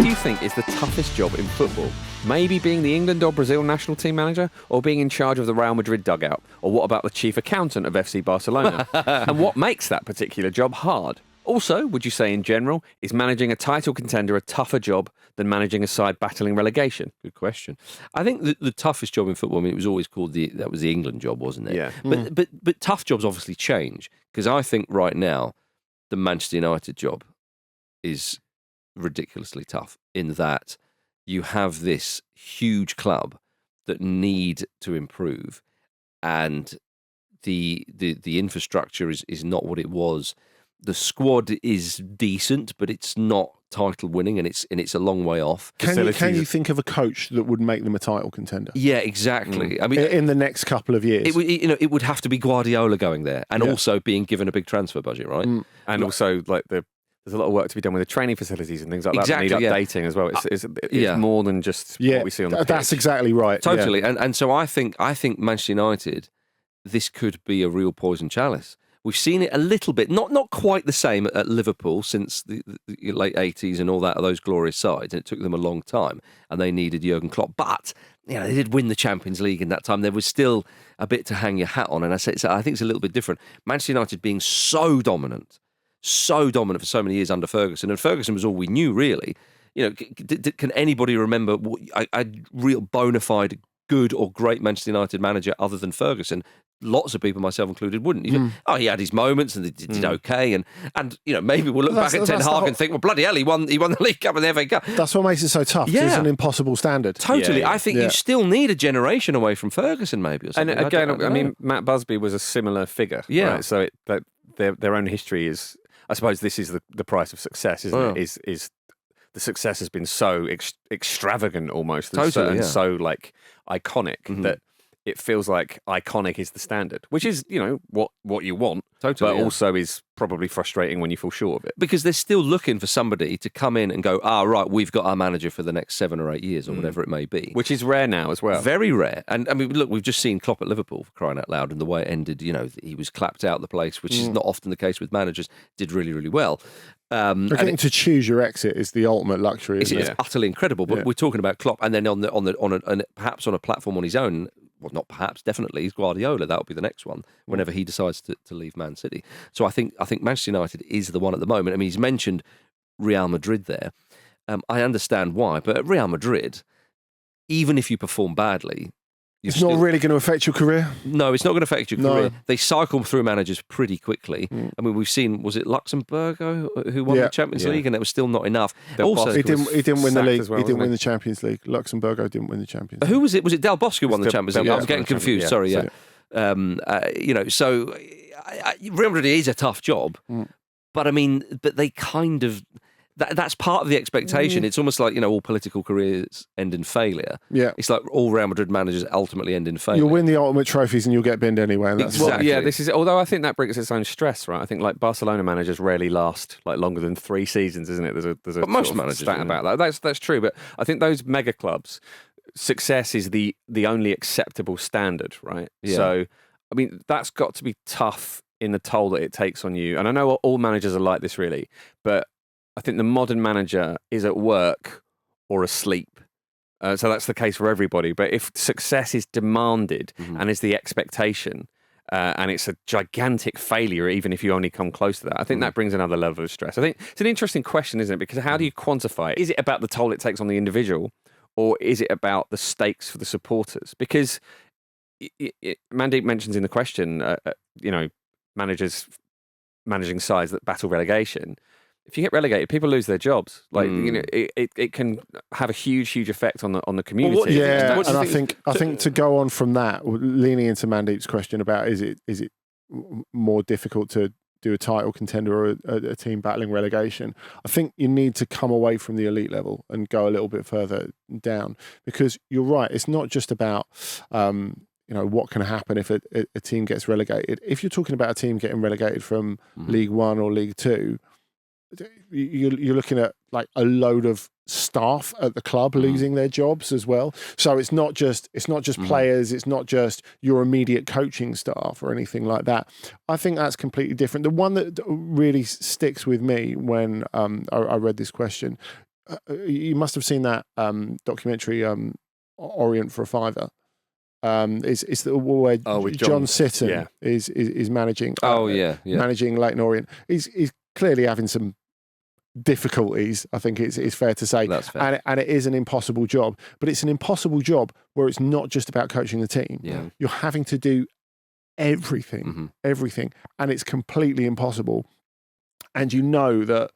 do you think is the toughest job in football? Maybe being the England or Brazil national team manager, or being in charge of the Real Madrid dugout? Or what about the chief accountant of FC Barcelona? And what makes that particular job hard? Also, would you say in general, is managing a title contender a tougher job than managing a side battling relegation? Good question. I think the toughest job in football, I mean, it was always called that was the England job, wasn't it? Yeah. But tough jobs obviously change, because I think right now the Manchester United job is ridiculously tough in that you have this huge club that need to improve, and the infrastructure is not what it was. The squad is decent, but it's not title winning, and it's a long way off. Can you think of a coach that would make them a title contender? Yeah, exactly. I mean, in the next couple of years, it would have to be Guardiola going there, and also being given a big transfer budget, right? And also, like there's a lot of work to be done with the training facilities and things like that. That need updating as well. It's more than just what we see on the pitch. That's exactly right. Totally. Yeah. And so I think Manchester United, this could be a real poison chalice. We've seen it a little bit, not quite the same at Liverpool since the late 80s and all that, those glorious sides, and it took them a long time, and they needed Jurgen Klopp. But they did win the Champions League in that time. There was still a bit to hang your hat on, and I think it's a little bit different. Manchester United being so dominant for so many years under Ferguson, and Ferguson was all we knew, really. Can anybody remember a real bona fide good or great Manchester United manager other than Ferguson? Lots of people, myself included, wouldn't. He had his moments and he did okay, and maybe we'll look back at Ten Hag and think, well, bloody hell, he won the League Cup and the FA Cup. That's what makes it so tough. Yeah. It's an impossible standard. Totally. Yeah. I think you still need a generation away from Ferguson, maybe. Or something. And again, I mean, Matt Busby was a similar figure. Yeah. Right? So their own history is, I suppose, this is the price of success, isn't it? Is the success has been so extravagant almost, and so like iconic that it feels like iconic is the standard, which is, what you want, but also is probably frustrating when you fall short of it. Because they're still looking for somebody to come in and go, right, we've got our manager for the next 7 or 8 years or whatever it may be. Which is rare now as well. Very rare. And I mean, look, we've just seen Klopp at Liverpool, for crying out loud, and the way it ended, he was clapped out of the place, which is not often the case with managers, did really, really well. Getting to choose your exit is the ultimate luxury. It's utterly incredible. But we're talking about Klopp, and then perhaps on a platform on his own. Well, not perhaps, definitely, he's Guardiola. That will be the next one whenever he decides to leave Man City. So I think Manchester United is the one at the moment. I mean, he's mentioned Real Madrid there. I understand why, but at Real Madrid, even if you perform badly, it's not really going to affect your career. No, it's not going to affect your career. They cycle through managers pretty quickly. I mean, we've seen, was it Luxemburgo who won the Champions League, and it was still not enough. Also, he didn't win the league. Well, he didn't win the Champions League. Luxemburgo didn't win the Champions League. Who was it? Was it Del Bosque who won the Champions League? I was getting confused. Sorry, So Real Madrid is a tough job, but I mean, but they kind of. That's part of the expectation. It's almost like, all political careers end in failure. Yeah. It's like all Real Madrid managers ultimately end in failure. You'll win the ultimate trophies and you'll get binned anyway. And that's exactly. Well, this is. Although I think that brings its own stress, right? I think like Barcelona managers rarely last like longer than 3 seasons, isn't it? There's a but most managers stat about that. That's true. But I think those mega clubs, success is the only acceptable standard, right? Yeah. So I mean, that's got to be tough in the toll that it takes on you. And I know all managers are like this, really, but I think the modern manager is at work or asleep. So that's the case for everybody. But if success is demanded and is the expectation, and it's a gigantic failure, even if you only come close to that, I think that brings another level of stress. I think it's an interesting question, isn't it? Because how do you quantify it? Is it about the toll it takes on the individual, or is it about the stakes for the supporters? Because Mandeep mentions in the question, managers managing sides that battle relegation. If you get relegated, people lose their jobs. Like it can have a huge effect on the community. Well, and I think to go on from that, leaning into Mandeep's question about is it more difficult to do a title contender or a team battling relegation? I think you need to come away from the elite level and go a little bit further down, because you're right. It's not just about what can happen if a team gets relegated. If you're talking about a team getting relegated from League One or League Two, you're looking at like a load of staff at the club losing their jobs as well. So it's not just players, it's not just your immediate coaching staff or anything like that. I think that's completely different. The one that really sticks with me when I read this question, you must have seen that documentary, Orient for a Fiver. It's the where with John Sitton is managing. Managing Leighton Orient. He's clearly having some difficulties. I think it's fair to say. That's fair. And it is an impossible job, but it's an impossible job where it's not just about coaching the team. Yeah. You're having to do everything, and it's completely impossible. And you know that.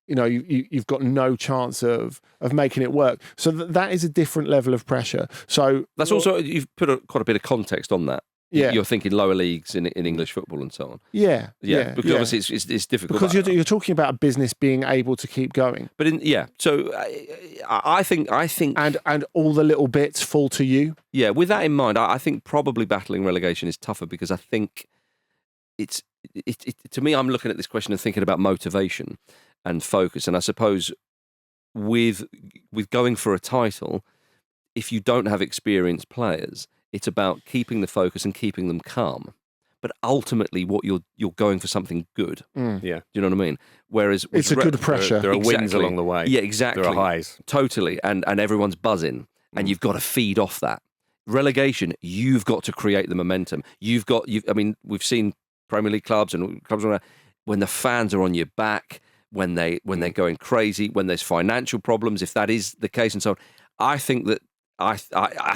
You know, you've got no chance of making it work. So that is a different level of pressure. So that's also, you've put quite a bit of context on that. Yeah. You're thinking lower leagues in English football and so on. Yeah. Because obviously it's difficult. Because you're talking about a business being able to keep going. But so I think and all the little bits fall to you. Yeah, with that in mind, I think probably battling relegation is tougher because I think it's to me, I'm looking at this question and thinking about motivation and focus. And I suppose with going for a title, if you don't have experienced players, it's about keeping the focus and keeping them calm. But ultimately, what you're going for something good. Yeah, do you know what I mean? Whereas it's a good pressure. There are wins along the way. Yeah, exactly. There are highs. Totally, and everyone's buzzing, and you've got to feed off that. Relegation, you've got to create the momentum. I mean, we've seen Premier League clubs and clubs when the fans are on your back, when they're going crazy, when there's financial problems, if that is the case, and so on. I think that I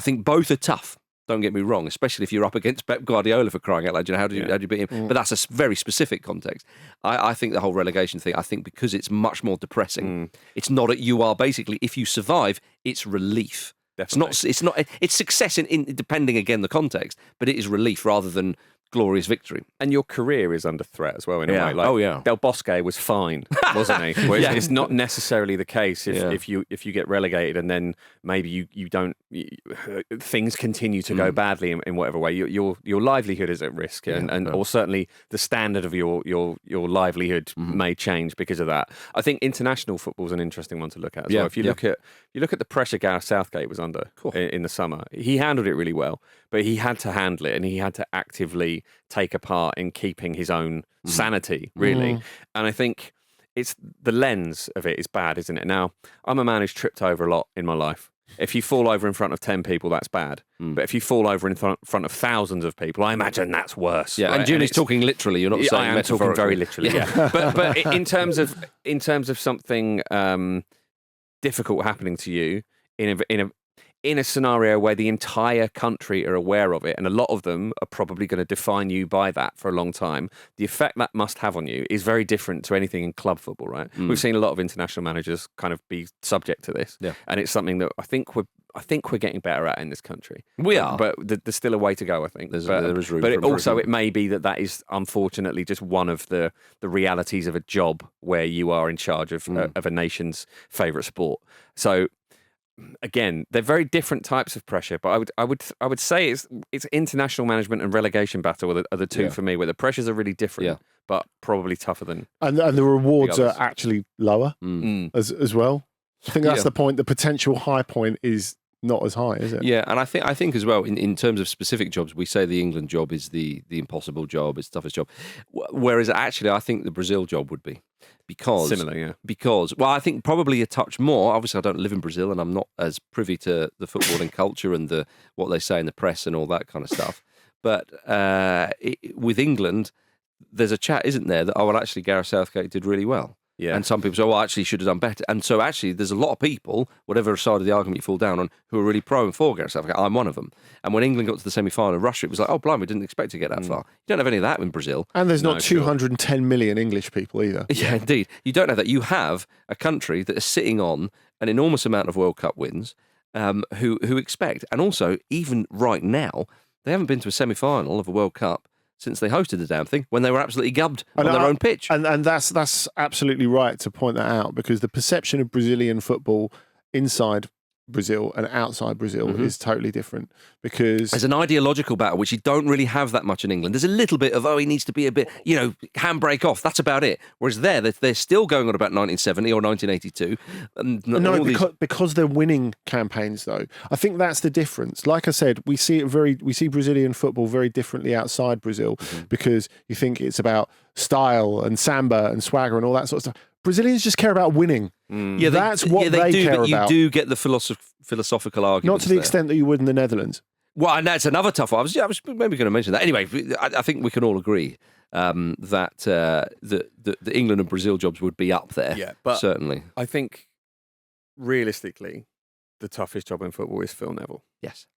think both are tough. Don't get me wrong, especially if you're up against Pep Guardiola, for crying out loud. You know, how do you beat him? But that's a very specific context. I think the whole relegation thing, I think because it's much more depressing. It's not you are basically, if you survive, it's relief. Definitely. It's success in depending again the context, but it is relief rather than glorious victory. And your career is under threat as well in a way. Like, Del Bosque was fine, wasn't he? Whereas it's not necessarily the case if you get relegated and then maybe you don't things continue to go badly in whatever way. Your livelihood is at risk, or certainly the standard of your livelihood may change because of that. I think international football is an interesting one to look at as well. If you look at the pressure Gareth Southgate was under in the summer, he handled it really well, but he had to handle it and he had to actively take a part in keeping his own sanity, really. And I think it's the lens of it is bad, isn't it? Now, I'm a man who's tripped over a lot in my life. If you fall over in front of 10 people, that's bad. But if you fall over in front of thousands of people, I imagine that's worse. Yeah, right? and Julie's talking literally. You're not saying I am talking very literally. Yeah. but in terms of something difficult happening to you in a scenario where the entire country are aware of it, and a lot of them are probably going to define you by that for a long time, the effect that must have on you is very different to anything in club football, right? We've seen a lot of international managers kind of be subject to this, and it's something that I think we're getting better at in this country. We are, but there's still a way to go. I think there is room. But it may be that is unfortunately just one of the realities of a job where you are in charge of a nation's favourite sport. So. Again, they're very different types of pressure, but I would say it's international management and relegation battle are the two for me, where the pressures are really different, but probably tougher than. And the rewards are actually lower as well. I think that's the point. The potential high point is not as high, is it? Yeah, and I think as well in terms of specific jobs, we say the England job is the impossible job, it's the toughest job, whereas actually I think the Brazil job would be. Because similar, yeah. Because I think probably a touch more. Obviously, I don't live in Brazil, and I'm not as privy to the footballing culture and what they say in the press and all that kind of stuff. But with England, there's a chat, isn't there, that actually Gareth Southgate did really well. Yeah. And some people say, actually, should have done better. And so actually, there's a lot of people, whatever side of the argument you fall down on, who are really pro and for Gareth Southgate. I'm one of them. And when England got to the semi-final of Russia, it was like, blimey, we didn't expect to get that far. You don't have any of that in Brazil. And there's not 210 million English people either. Yeah, indeed. You don't have that. You have a country that is sitting on an enormous amount of World Cup wins, who expect. And also, even right now, they haven't been to a semi-final of a World Cup since they hosted the damn thing, when they were absolutely gubbed on their own pitch. And that's absolutely right to point that out, because the perception of Brazilian football inside Brazil and outside Brazil is totally different, because there's an ideological battle which you don't really have that much in England. There's a little bit of he needs to be a bit handbrake off. That's about it. Whereas they're still going on about 1970 or 1982. And because they're winning campaigns though. I think that's the difference. Like I said, we see Brazilian football very differently outside Brazil, because you think it's about style and samba and swagger and all that sort of stuff. Brazilians just care about winning. Yeah, That's what they do, care but about. You do get the philosophical argument. Not to the extent that you would in the Netherlands. Well, and that's another tough one. I was maybe going to mention that. Anyway, I think we can all agree that the England and Brazil jobs would be up there. Yeah, but certainly. I think realistically, the toughest job in football is Phil Neville. Yes.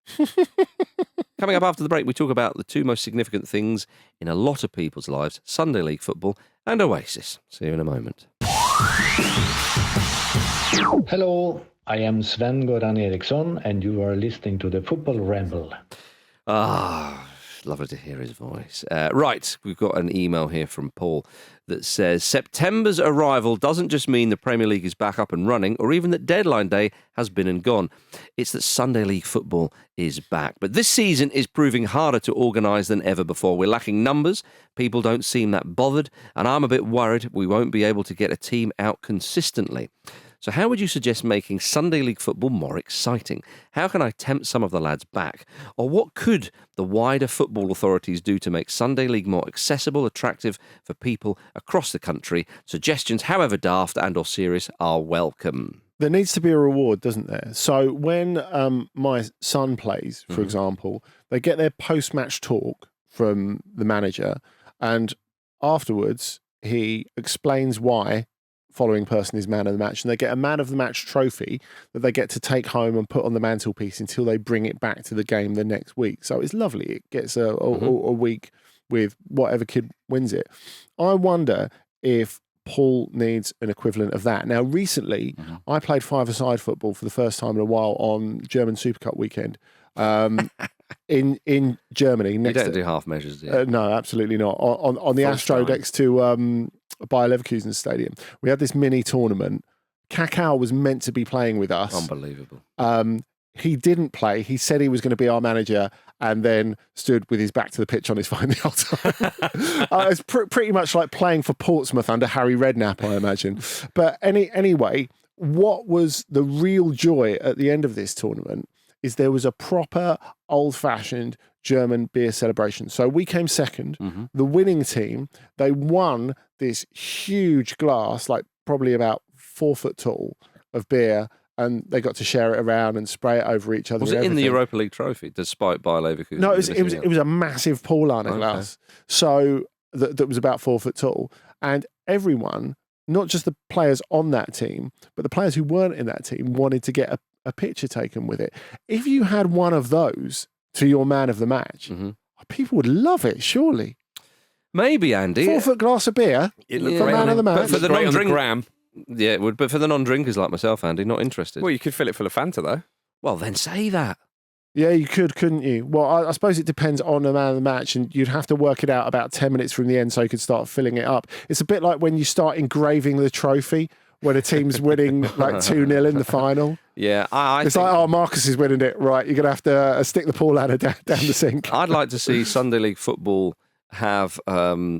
Coming up after the break, we talk about the two most significant things in a lot of people's lives: Sunday League football and Oasis. See you in a moment. Hello, I am Sven Goran Eriksson, and you are listening to the Football Ramble. Lovely to hear his voice. Right, we've got an email here from Paul that says September's arrival doesn't just mean the Premier League is back up and running, or even that deadline day has been and gone. It's that Sunday League football is back. But this season is proving harder to organise than ever before. We're lacking numbers, people don't seem that bothered, and I'm a bit worried we won't be able to get a team out consistently. So how would you suggest making Sunday League football more exciting? How can I tempt some of the lads back? Or what could the wider football authorities do to make Sunday League more accessible, attractive for people across the country? Suggestions, however daft and or serious, are welcome. There needs to be a reward, doesn't there? So when my son plays, for example, they get their post-match talk from the manager, and afterwards he explains why following person is man of the match, and they get a man of the match trophy that they get to take home and put on the mantelpiece until they bring it back to the game the next week. So it's lovely. It gets a week with whatever kid wins it. I wonder if Paul needs an equivalent of that. Now, recently, I played five-a-side football for the first time in a while on German Super Cup weekend. In Germany. You don't do half measures, do you? No, absolutely not. On the Astro next to Bayer Leverkusen Stadium, we had this mini tournament. Kakao was meant to be playing with us. Unbelievable. He didn't play. He said he was going to be our manager, and then stood with his back to the pitch on his phone the whole time. It's pretty much like playing for Portsmouth under Harry Redknapp, I imagine. But anyway, what was the real joy at the end of this tournament is there was a proper old-fashioned German beer celebration. So we came second. The winning team, they won this huge glass, like probably about 4 foot tall, of beer, and they got to share it around and spray it over each other. Was it in the Europa League trophy, despite Bayer Leverkusen? No, it was a massive Paulaner glass. So that was about 4 foot tall. And everyone, not just the players on that team, but the players who weren't in that team, wanted to get a picture taken with it. If you had one of those to your man of the match, people would love it, surely. Maybe, Andy. 4 foot glass of beer for man of the match. But for the non-drink, yeah, it would. But for the non-drinkers like myself, Andy, not interested. well, you could fill it full of Fanta though. Well, then say that. Yeah, you could, couldn't you? Well, I suppose it depends on the man of the match, and you'd have to work it out about 10 minutes from the end so you could start filling it up. It's a bit like when you start engraving the trophy when a team's winning like 2-0 in the final. Yeah, it's like, oh, Marcus is winning it. Right, you're going to have to stick the Paul ladder down the sink. I'd like to see Sunday League football have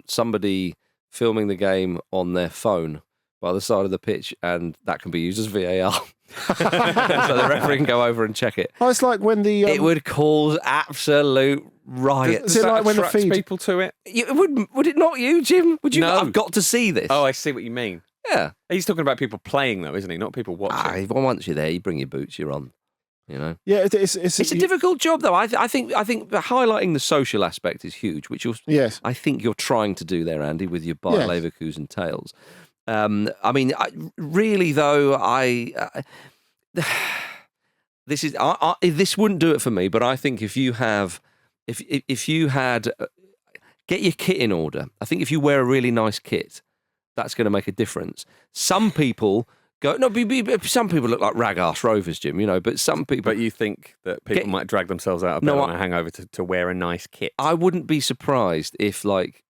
somebody filming the game on their phone by the side of the pitch, and that can be used as VAR. So the referee can go over and check it. Oh, it's like when the... it would cause absolute riots. Is it like when the feed... people to it? Would it not you, Jim? Would you No. not have got to see this? Oh, I see what you mean. Yeah. He's talking about people playing though, isn't he? Not people watching. Once you're there, you bring your boots, you're on. You know. Yeah, it's a difficult job though. I think highlighting the social aspect is huge, which I think you're trying to do there, Andy, with your Bayer Leverkusen tales. I mean, really though, this wouldn't do it for me. But I think if you had get your kit in order. I think if you wear a really nice kit, that's going to make a difference. Some people some people look like rag-ass rovers, Jim, you know, but some people... But you think that people might drag themselves out of bed on a hangover to wear a nice kit? I wouldn't be surprised if, like,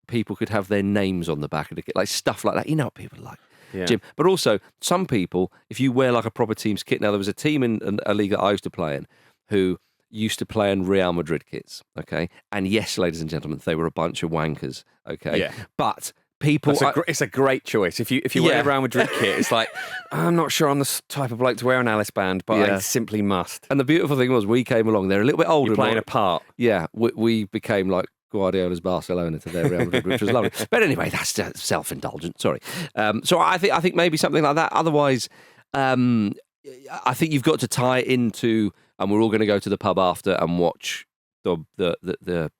people could have their names on the back of the kit, like stuff like that. You know what people are like, Jim. But also, some people, if you wear like a proper team's kit... Now, there was a team in a league that I used to play in who used to play in Real Madrid kits, okay? And yes, ladies and gentlemen, they were a bunch of wankers, okay? Yeah. But... people, it's a great choice. If you wear a Real Madrid kit, it's like, I'm not sure I'm the type of bloke to wear an Alice band, but I simply must. And the beautiful thing was, we came along. They're a little bit older. You're playing a part. Yeah, we became like Guardiola's Barcelona to their Real Madrid, which was lovely. But anyway, that's self-indulgent. Sorry. So I think maybe something like that. Otherwise, I think you've got to tie it into, and we're all going to go to the pub after and watch the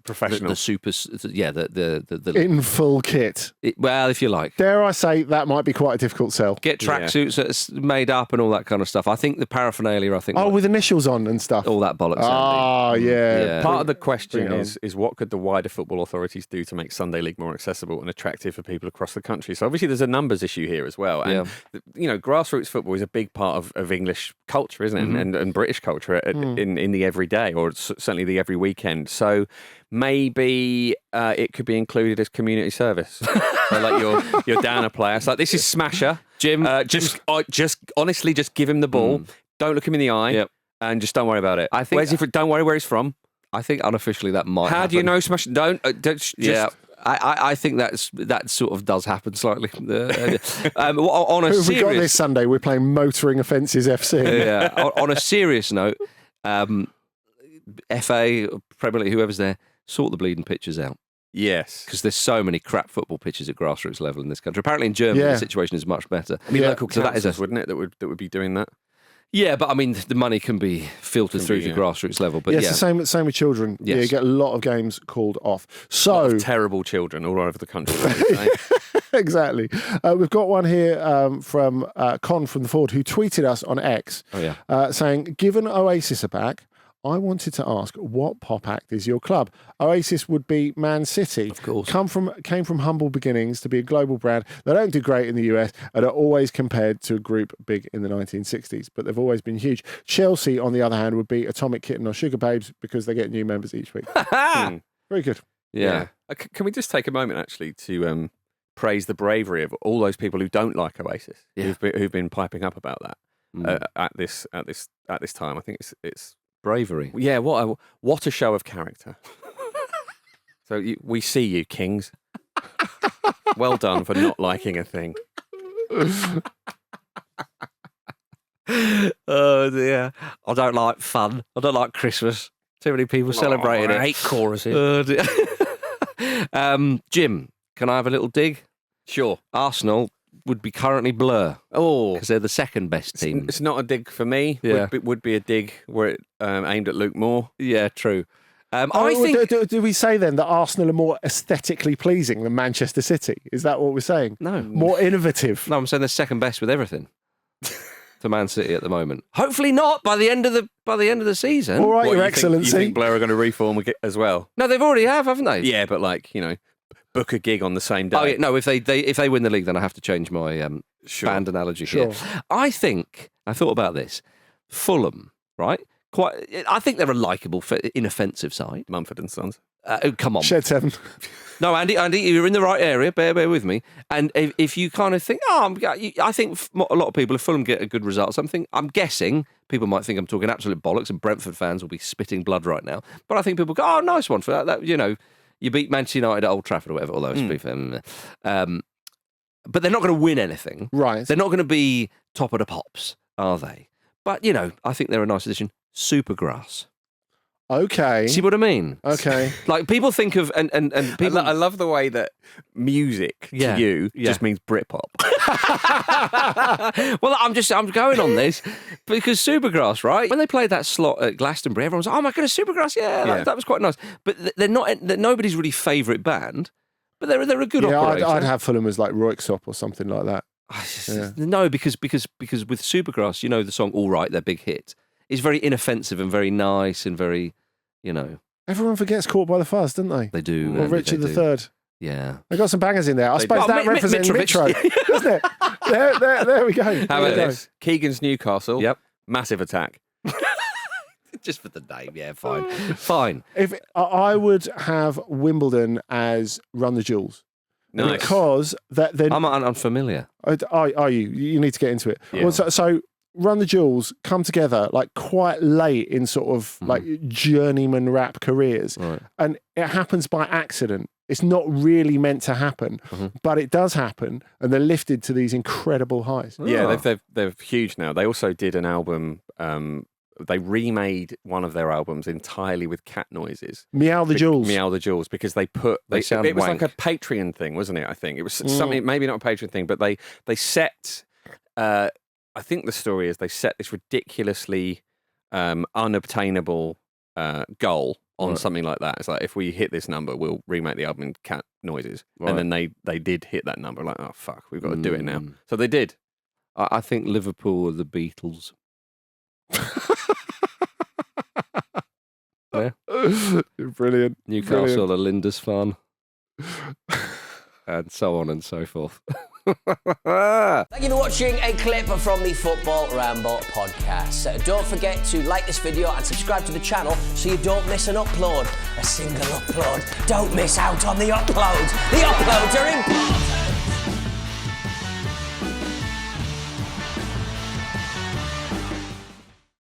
professional, the super, the in full kit. Well, if you like. Dare I say that might be quite a difficult sell. Get tracksuits that's made up and all that kind of stuff. I think the paraphernalia, with initials on and stuff. all that bollocks. Yeah. Part of the question is what could the wider football authorities do to make Sunday League more accessible and attractive for people across the country? So obviously there's a numbers issue here as well. And, grassroots football is a big part of English culture, isn't it? Mm-hmm. And British culture in the everyday, or certainly the every weekend. So maybe it could be included as community service. So like you're down a player. It's like, this is Smasher. Jim, just honestly, just give him the ball. Don't look him in the eye. Yep. And just don't worry about it. I think. Where's he from? Don't worry where he's from. I think unofficially that might. How happen. do you know Smash? Don't. Just, Yeah. I think that sort of does happen slightly. On a Who have serious, we got this Sunday? We're playing Motoring Offences FC. yeah. On a serious note, FA, Premier League, whoever's there, sort the bleeding pitches out. Yes. Because there's so many crap football pitches at grassroots level in this country. Apparently in Germany the situation is much better. I mean, local so councils, that is wouldn't it, that would be doing that? Yeah, but I mean, the money can be filtered through to grassroots level. But it's the same with children. Yes. Yeah, you get a lot of games called off. A lot of terrible children all over the country. Exactly. We've got one here from Con from the Ford, who tweeted us on X saying, given Oasis are back, I wanted to ask, what pop act is your club? Oasis would be Man City. Of course. Came from humble beginnings to be a global brand. They don't do great in the US and are always compared to a group big in the 1960s, but they've always been huge. Chelsea, on the other hand, would be Atomic Kitten or Sugar Babes because they get new members each week. Very good. Yeah. Can we just take a moment, actually, to praise the bravery of all those people who don't like Oasis, who've been piping up about that at this time? I think it's bravery. Yeah, what a show of character. So we see you, Kings. Well done for not liking a thing. Oh dear. I don't like fun. I don't like Christmas. Too many people celebrating it. I hate choruses. Oh dear. Jim, can I have a little dig? Sure. Arsenal would be currently Blur. Oh, because they're the second best team. It's not a dig for me. Yeah. Would be a dig were it aimed at Luke Moore. Yeah, true. I think. Do we say then that Arsenal are more aesthetically pleasing than Manchester City? Is that what we're saying? No. More innovative? No, I'm saying they're second best with everything. To Man City at the moment. Hopefully not by the end of the season. All right, Your Excellency. You think Blur are going to reform as well? No, they've already haven't they? Yeah, but book a gig on the same day. Oh yeah, no. If they win the league, then I have to change my band analogy here. I thought about this. Fulham, right? I think they're a likeable, inoffensive side. Mumford and Sons. Come on. Shed 7. No, Andy, you're in the right area. Bear with me. And if you kind of think, I think a lot of people, if Fulham get a good result, I'm guessing people might think I'm talking absolute bollocks, and Brentford fans will be spitting blood right now. But I think people go, oh, nice one for that. You beat Manchester United at Old Trafford or whatever, although it's pretty fair. But they're not going to win anything. Right. They're not going to be top of the pops, are they? But, I think they're a nice addition. Supergrass. Okay. See what I mean? Okay. Like people think of and people. I love the way that music to you just means Britpop. Well, I'm going on this because Supergrass, right? When they played that slot at Glastonbury, everyone was like, "Oh my goodness, Supergrass! Yeah, that was quite nice." But they're not nobody's really favourite band, but they're a good operator. I'd have Fulham as like Royksop or something like that. No, because with Supergrass, the song "All Right," their big hit. It's very inoffensive and very nice and very, Everyone forgets Caught by the Fuzz, don't they? They do. Or Richard III. Yeah. They got some bangers in there. I suppose that represents Mitro, doesn't it? There we go. How about this? Keegan's Newcastle. Yep. Massive Attack. Just for the name, yeah, fine. Fine. If I would have Wimbledon as Run the Jewels. Nice. Because they're... I'm unfamiliar. Are you? You need to get into it. Yeah. Well, so Run the Jewels come together like quite late in sort of like journeyman rap careers. Right. And it happens by accident. It's not really meant to happen, but it does happen, and they're lifted to these incredible highs. Yeah, they're huge now. They also did an album they remade one of their albums entirely with cat noises. Meow the Jewels. Meow the Jewels, because they sound it was wank. like a Patreon thing, wasn't it? I think it was something, maybe not a Patreon thing, but they set. I think the story is they set this ridiculously unobtainable goal on something like that. It's like, if we hit this number, we'll remake the album in cat noises. Right. And then they did hit that number. Like, oh fuck, we've got to do it now. So they did. I think Liverpool are the Beatles. Yeah. Brilliant. Newcastle are Lindisfarne. And so on and so forth. Thank you for watching a clip from the Football Ramble podcast. Don't forget to like this video and subscribe to the channel so you don't miss an upload. A single upload. Don't miss out on the uploads. The uploads are important.